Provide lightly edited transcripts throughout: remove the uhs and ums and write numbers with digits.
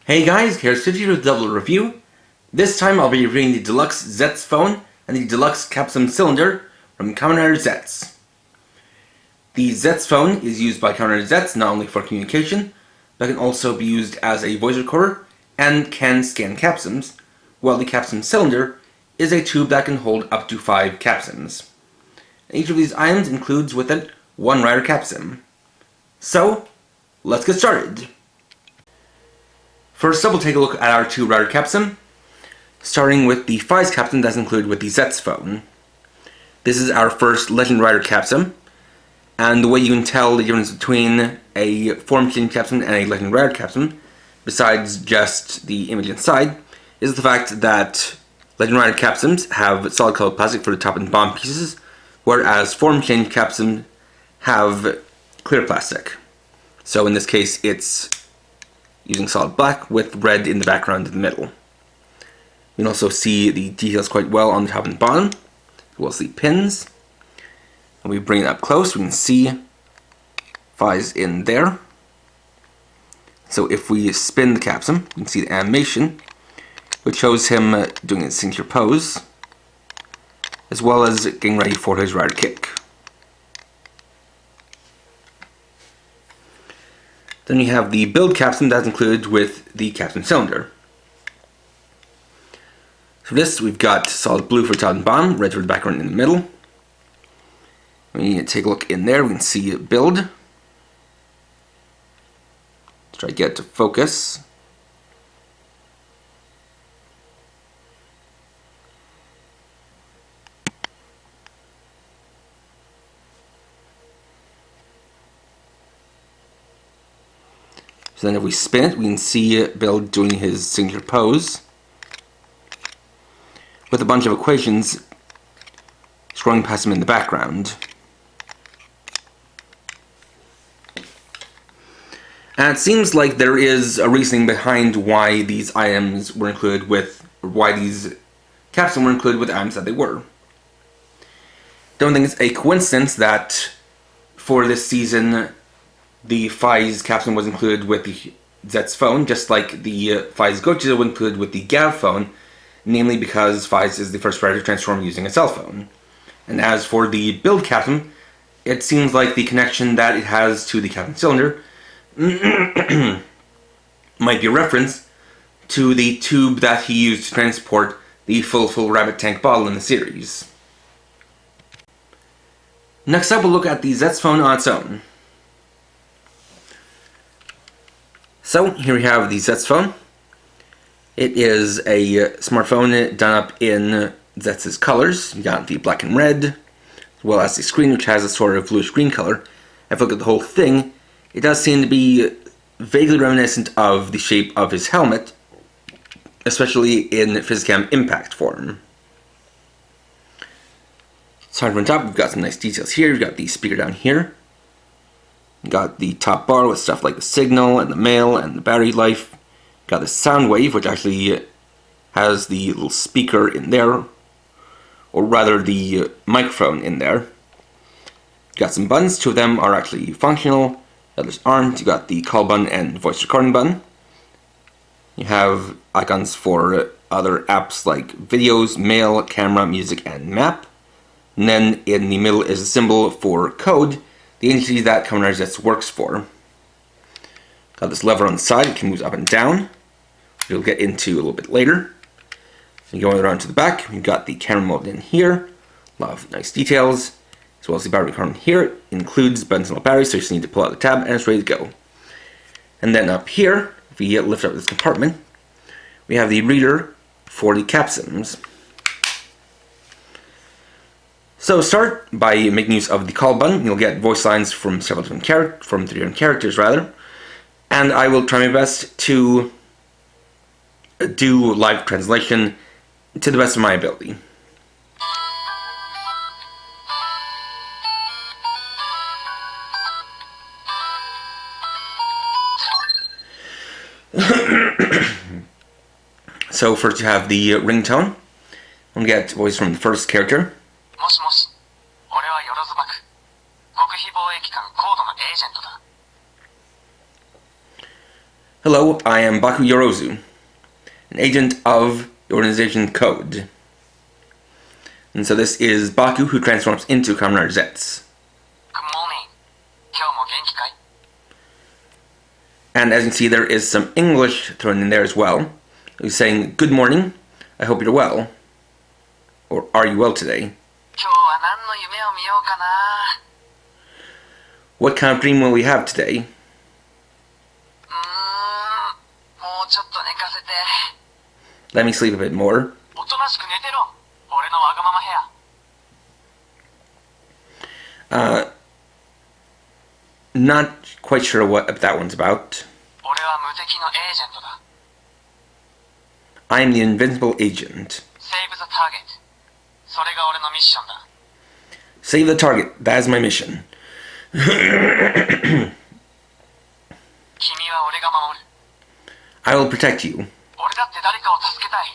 Hey guys, here's 50 with Double Review. This time I'll be reviewing the deluxe Zets phone and the deluxe Capsum cylinder from Kamen Zets. The Zets phone is used by Kamen Zets not only for communication, but can also be used as a voice recorder and can scan Capsums, while the Capsum cylinder is a tube that can hold up to 5 Capsums. And each of these items includes with it one rider Capsum. So, let's get started. First up, we'll take a look at our two rider Capsum, starting with the FAIZ Capsum that's included with the Zets phone. This is our first Legend Rider Capsum, and the way you can tell the difference between a form-changing Capsum and a Legend Rider Capsum, besides just the image inside, is the fact that Legend Rider Capsums have solid colored plastic for the top and bottom pieces, whereas form-changing Capsums have clear plastic. So in this case, it's using solid black with red in the background in the middle. You can also see the details quite well on the top and bottom, as well as the pins. And we bring it up close, we can see FAIZ in there. So if we spin the Capsum, you can see the animation, which shows him doing his signature pose, as well as getting ready for his rider kick. Then you have the build Capsum that's included with the Capsum cylinder. For this, we've got solid blue for top and bottom, red for the background in the middle. We need to take a look in there, we can see it build. Let's try to get it to focus. So then if we spin it, we can see Bill doing his signature pose with a bunch of equations scrolling past him in the background. And it seems like there is a reasoning behind why these items were included with, or why these Capsum were included with items that they were. Don't think it's a coincidence that for this season the FAIZ Capsum was included with the Zets phone, just like the FAIZ Gochi was included with the Gav phone, namely because FAIZ is the first rider to transform using a cell phone. And as for the build Capsum, it seems like the connection that it has to the Capsum cylinder might be a reference to the tube that he used to transport the full rabbit tank bottle in the series. Next up, we'll look at the Zets phone on its own. So here we have the Zets phone. It is a smartphone done up in Zets' colors. You got the black and red, as well as the screen, which has a sort of bluish green color. If you look at the whole thing, it does seem to be vaguely reminiscent of the shape of his helmet, especially in Physicam impact form. So on top, we've got some nice details here. We've got the speaker down here. Got the top bar with stuff like the signal and the mail and the battery life. Got the sound wave, which actually has the little speaker in there, or rather the microphone in there. Got some buttons, 2 of them are actually functional, the others aren't. You got the call button and voice recording button. You have icons for other apps like videos, mail, camera, music, and map. And then in the middle is a symbol for code, the entity that Kamen Zets works for. Got this lever on the side, it can move up and down. We'll get into a little bit later. And going around to the back, we've got the camera mode in here. A lot of nice details. As well as the battery compartment here. It includes buttons and batteries, so you just need to pull out the tab and it's ready to go. And then up here, if we lift up this compartment, we have the reader for the Capsums. So start by making use of the call button. You'll get voice lines from several different characters rather. And I will try my best to do live translation to the best of my ability. So first you have the ringtone. We'll get voice from the first character. Hello, I am Baku Yorozu, an agent of the organization Code. And so this is Baku, who transforms into Kamen Zets. Good morning. 今日も元気かい? And as you can see, there is some English thrown in there as well. He's saying, good morning, I hope you're well. Or are you well today? 今日は何の夢を見ようかな? What kind of dream will we have today? もうちょっと寝かせて. Let me sleep a bit more. おとなしく寝てろ. 俺のわがまま部屋. Not quite sure what that one's about. 俺は無敵のエージェントだ. I am the invincible agent. Save the target. それが俺のミッションだ. Save the target, that is my mission. 君は俺が守る. I will protect you. 俺だって誰かを助けたい.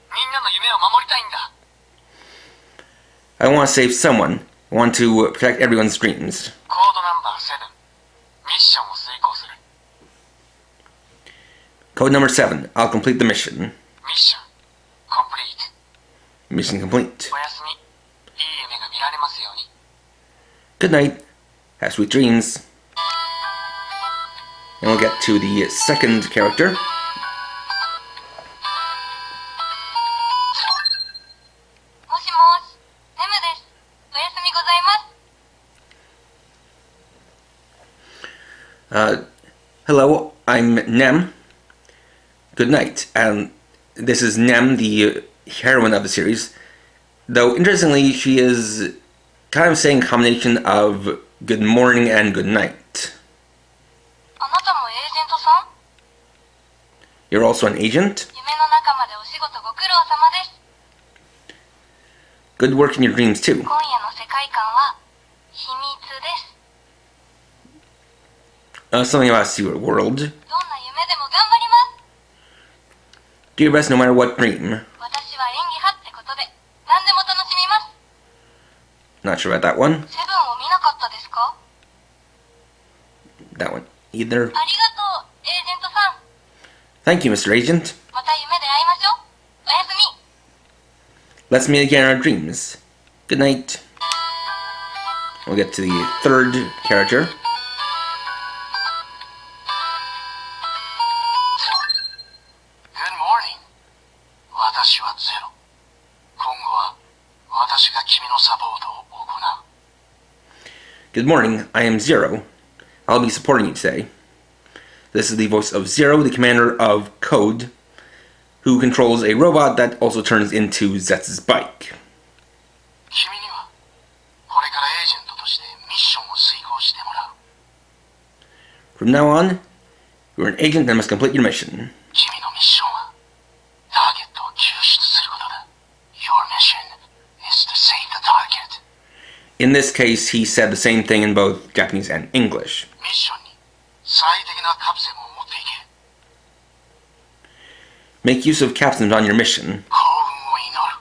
みんなの夢を守りたいんだ. I want to save someone. I want to protect everyone's dreams. コードナンバー7. ミッションを遂行する. Code number 7. I'll complete the mission. ミッション complete. Mission complete. おやすみ. いい夢が見られますように. Good night. Have sweet dreams. And we'll get to the second character. もしもし、ネムです。おやすみございます。Hello, I'm Nem. Good night. And this is Nem, the heroine of the series. Though, interestingly, she is kind of saying a combination of good morning and good night. あなたもエージェントさん? You're also an agent? 夢の中までお仕事ご苦労様です。 Good work in your dreams, too. 今夜の世界観は秘密です。 Something about your world. どんな夢でも頑張ります。 Do your best no matter what dream. 私は演技派ってことで何でも楽しみます。 Not sure about that one. セブンを見なかったですか? That one either. ありがとう、エージェントさん。 Thank you, Mr. Agent. また夢で会いましょう。おやすみ。 Let's meet again in our dreams. Good night. We'll get to the third character. Good morning. 私はゼロ。今後は私が君のサポートを行う。 Good morning, I am Zero. I'll be supporting you today. This is the voice of Zero, the commander of Code, who controls a robot that also turns into Zets's bike. 君にはこれからエージェントとしてミッションを遂行してもらう。 From now on, you're an agent that must complete your mission. 君のミッションはターゲットを救出することだ。Your mission is to save the target. In this case, he said the same thing in both Japanese and English. ミッションに最適なカプセルを持っていけ。 Make use of Capsums on your mission. 幸運を祈る。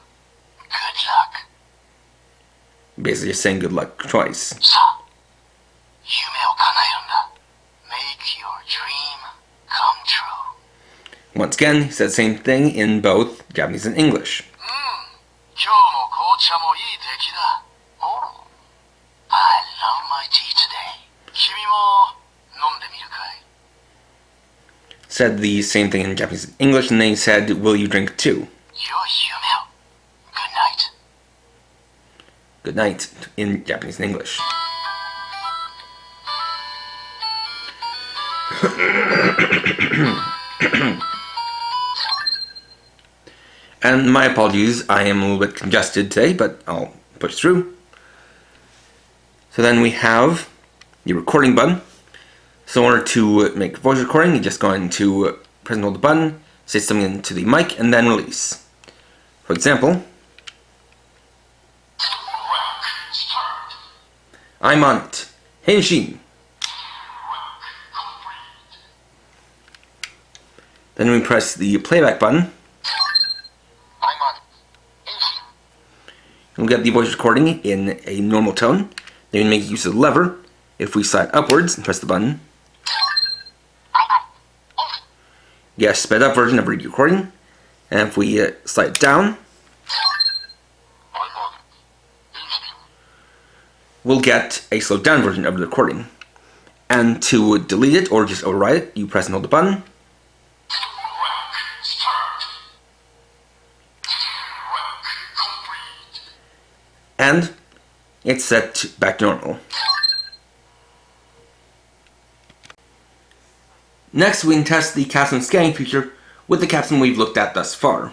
Good luck. Basically just saying good luck twice. さあ、夢を叶えるんだ。Make your dream come true. Once again, he said the same thing in both Japanese and English. 今日も紅茶もいい出来だ。Oh, I love my tea today. 君も飲んでみるかい? Said the same thing in Japanese and English, and then he said, will you drink too? 良い夢を. Good night. Good night in Japanese and English. And my apologies, I am a little bit congested today, but I'll push through. So then we have the recording button. So in order to make voice recording, you just go into press and hold the button, say something into the mic, and then release. For example, I'm on it. Henshin. Then we press the playback button. We'll get the voice recording in a normal tone. Then we make use of the lever. If we slide upwards and press the button, get a sped up version of radio recording. And if we slide it down, we'll get a slowed down version of the recording. And to delete it or just override it, you press and hold the button. And it's set back to normal. Next, we can test the Capsum scanning feature with the Capsum we've looked at thus far.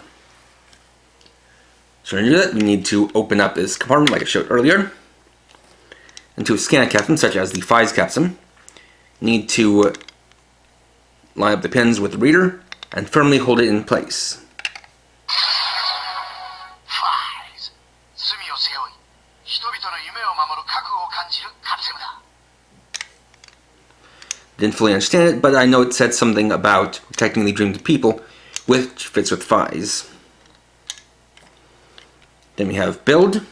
So to do that, we need to open up this compartment like I showed earlier. And to scan a Capsum, such as the FAIZ Capsum, you need to line up the pins with the reader and firmly hold it in place. FAIZ. 罪を背負い、人々の夢を守る覚悟を感じるカプセムだ。Didn't fully understand it, but I know it said something about protecting the dreams of people, which fits with FAIZ. Then we have build.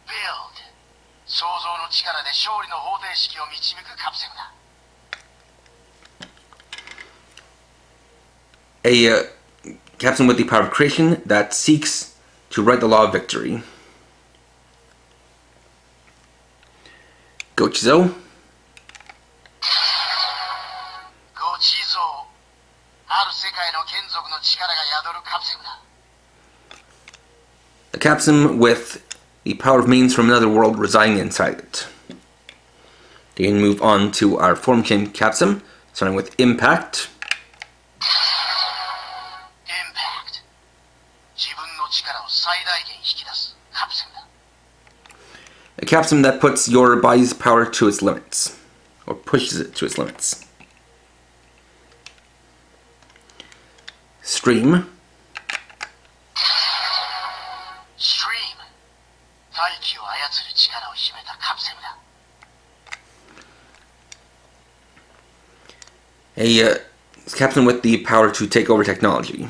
Build. 想像の力で勝利の方程式を導くカプセムだ。A Capsum with the power of creation that seeks to write the law of victory. Gochizo. Gochizo. ある世界の眷属の力が宿るカプセムだ。A Capsum with the power of means from another world residing inside it. We can move on to our form chain Capsum, starting with impact. Impact. 自分の力を最大限引き出すカプセムだ。A Capsum that puts your body's power to its limits, or pushes it to its limits. Stream. Stream. 大気を操る力を秘めたカプセムだ。A Capsum with the power to take over technology.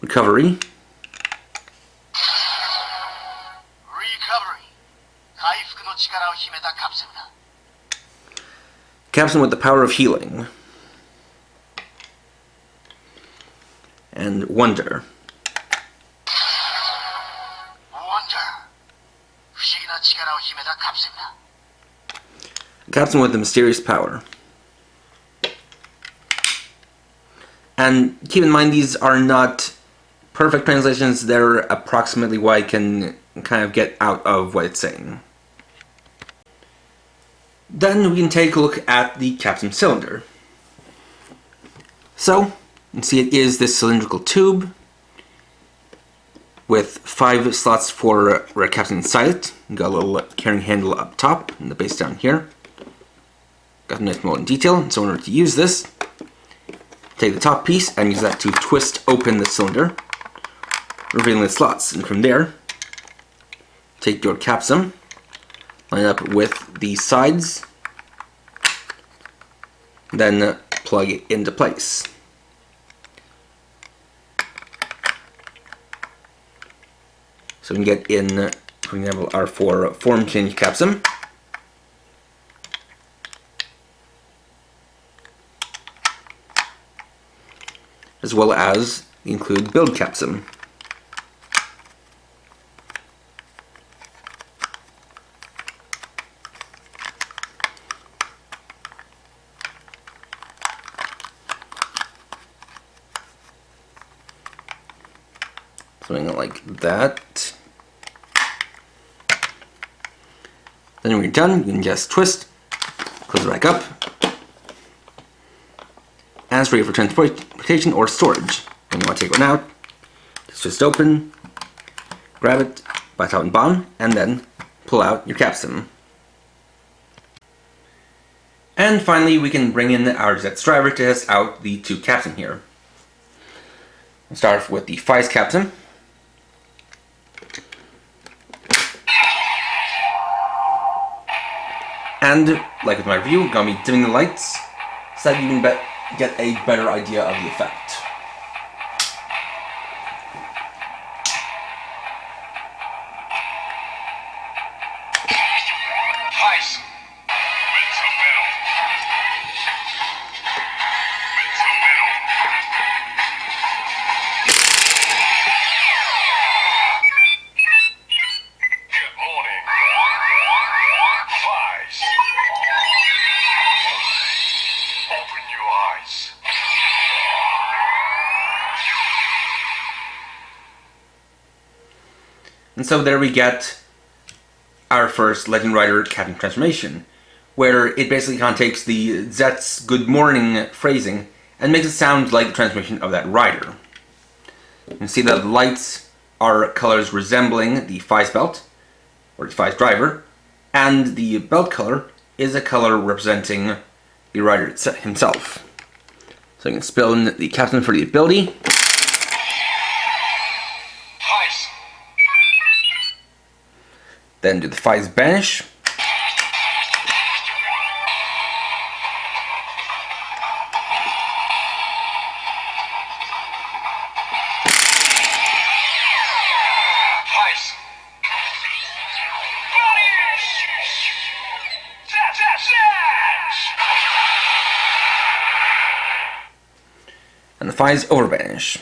Recovery. Recovery. 回復の力を秘めたカプセムだ。Capsum with the power of healing. And wonder. Wonder. 不思議な力を秘めたカプセムだ。Capsum with the mysterious power. And keep in mind, these are not perfect translations. They're approximately what I can kind of get out of what it's saying. Then we can take a look at the Capsum cylinder. So, you can see it is this cylindrical tube with 5 slots for a capsule inside it. Got a little carrying handle up top and the base down here. Got a nice mold in detail. So in order to use this, take the top piece and use that to twist open the cylinder, revealing the slots. And from there, take your Capsum, line up with the sides, then plug it into place. So we can get in, for example, our form change Capsum. As well as include build Capsum. Something like that. Then when you're done, you can just twist, close it back up, and it's ready for transportation or storage. When you want to take one out, just open, grab it by top and bottom, and then pull out your Capsum. And finally, we can bring in our Zets driver to test out the 2 Capsum here. We'll start with the FAIZ Capsum. And, like with my review, I'm going to be dimming the lights so that you can get a better idea of the effect. FAIZ. And so there we get our first Legend Rider Captain transformation, where it basically kind of takes the Zets good morning phrasing and makes it sound like the transformation of that rider. You can see that the lights are colors resembling the FAIZ belt, or the FAIZ driver, and the belt color is a color representing the rider himself. So you can spill in the Capsum for the ability. FAIZ. Then do the FAIZ Banish. FAIZ. BANISH. ZE-ZE-ZETZ. And the FAIZ Overbanish.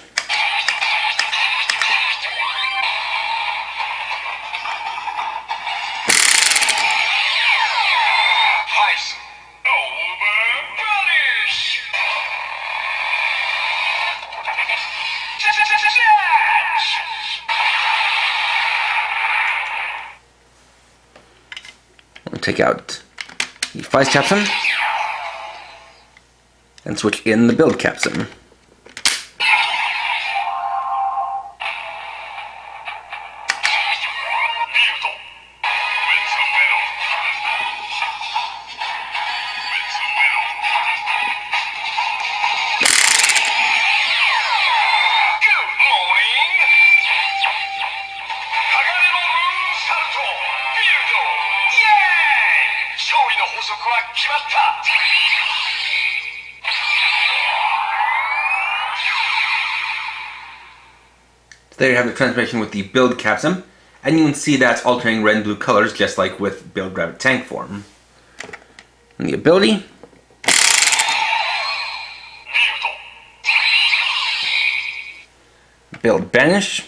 FAIZ. Overbanish. ZE-ZE-ZETZ. We'll take out the FAIZ Capsum and switch in the build Capsum. There you have the transformation with the build Capsum, and you can see that's alternating red and blue colors just like with build rabbit tank form. And the ability. Build Banish.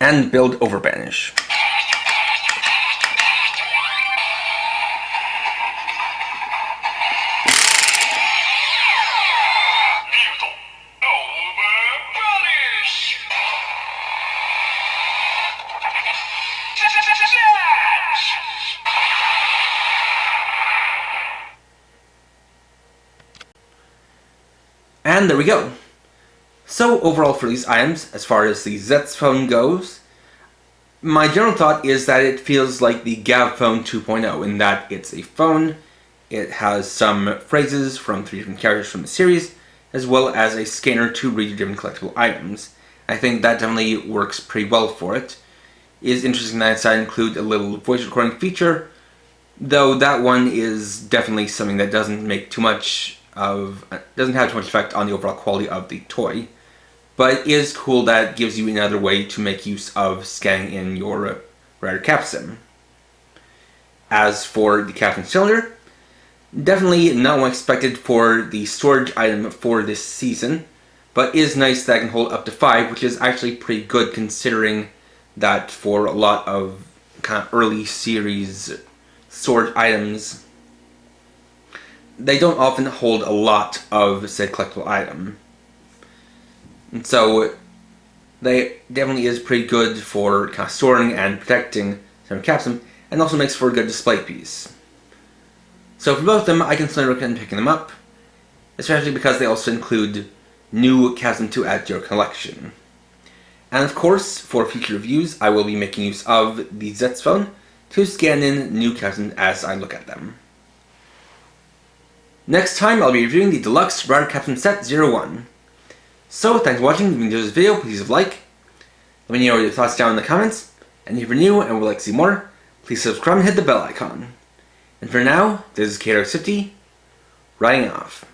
And build Overbanish. And there we go. So overall for these items, as far as the Zets phone goes, my general thought is that it feels like the Gav Phone 2.0 in that it's a phone, it has some phrases from 3 different characters from the series, as well as a scanner to read different collectible items. I think that definitely works pretty well for it. It is interesting that it's include a little voice recording feature, though that one is definitely something that doesn't have too much effect on the overall quality of the toy. But it is cool that it gives you another way to make use of scanning in your Rider Capsum. As for the Capsum cylinder, definitely not what I expected for the storage item for this season, but it is nice that I can hold up to 5, which is actually pretty good considering that for a lot of kind of early series storage items, they don't often hold a lot of said collectible item. And so they definitely is pretty good for kind of storing and protecting some Capsum, and also makes for a good display piece. So for both of them, I can certainly recommend picking them up, especially because they also include new Capsum to add to your collection. And of course, for future reviews, I will be making use of the Zets phone to scan in new Capsum as I look at them. Next time, I'll be reviewing the Deluxe Rider Capsum Set 01. So, thanks for watching. If you enjoyed this video, please leave a like. Let me know your thoughts down in the comments. And if you're new and would like to see more, please subscribe and hit the bell icon. And for now, this is KRX50, writing off.